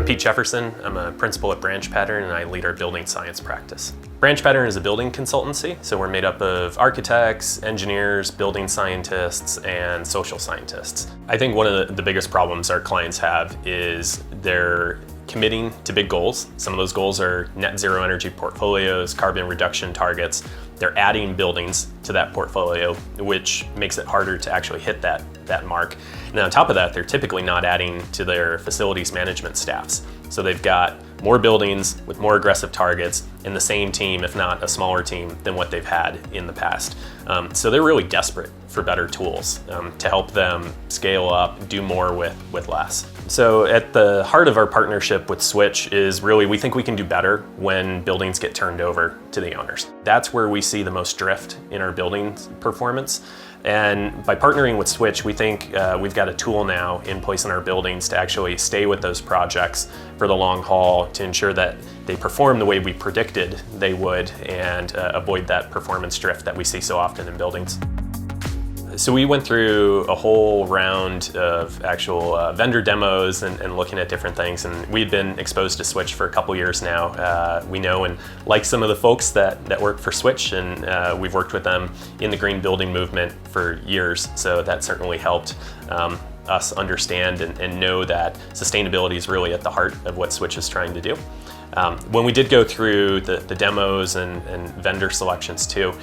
I'm Pete Jefferson. I'm a principal at BranchPattern and I lead our building science practice. BranchPattern is a building consultancy, so we're made up of architects, engineers, building scientists, and social scientists. I think one of the biggest problems our clients have is they're committing to big goals. Some of those goals are net zero energy portfolios, carbon reduction targets. They're adding buildings to that portfolio, which makes it harder to actually hit that mark. And on top of that, they're typically not adding to their facilities management staffs. So they've got more buildings with more aggressive targets in the same team, if not a smaller team than what they've had in the past. So they're really desperate for better tools to help them scale up, do more with less. So at the heart of our partnership with Switch is really, we think we can do better when buildings get turned over to the owners. That's where we see the most drift in our building performance. And by partnering with Switch, we think we've got a tool now in place in our buildings to actually stay with those projects for the long haul, to ensure that they perform the way we predicted they would and avoid that performance drift that we see so often in buildings. So we went through a whole round of actual vendor demos and looking at different things, and we'd been exposed to Switch for a couple years now. We know and like some of the folks that work for Switch, and we've worked with them in the green building movement for years, so that certainly helped us understand and know that sustainability is really at the heart of what Switch is trying to do. When we did go through the demos and vendor selections too,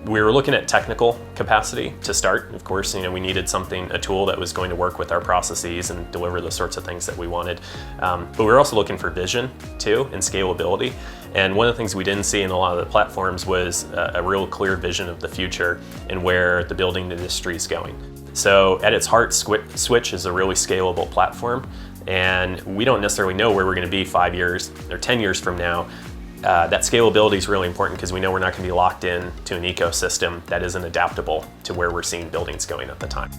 we were looking at technical capacity to start. Of course, we needed a tool that was going to work with our processes and deliver the sorts of things that we wanted. But we were also looking for vision too and scalability. And one of the things we didn't see in a lot of the platforms was a real clear vision of the future and where the building industry is going. So at its heart, Switch is a really scalable platform. And we don't necessarily know where we're going to be 5 years or 10 years from now. That scalability is really important because we know we're not going to be locked in to an ecosystem that isn't adaptable to where we're seeing buildings going at the time.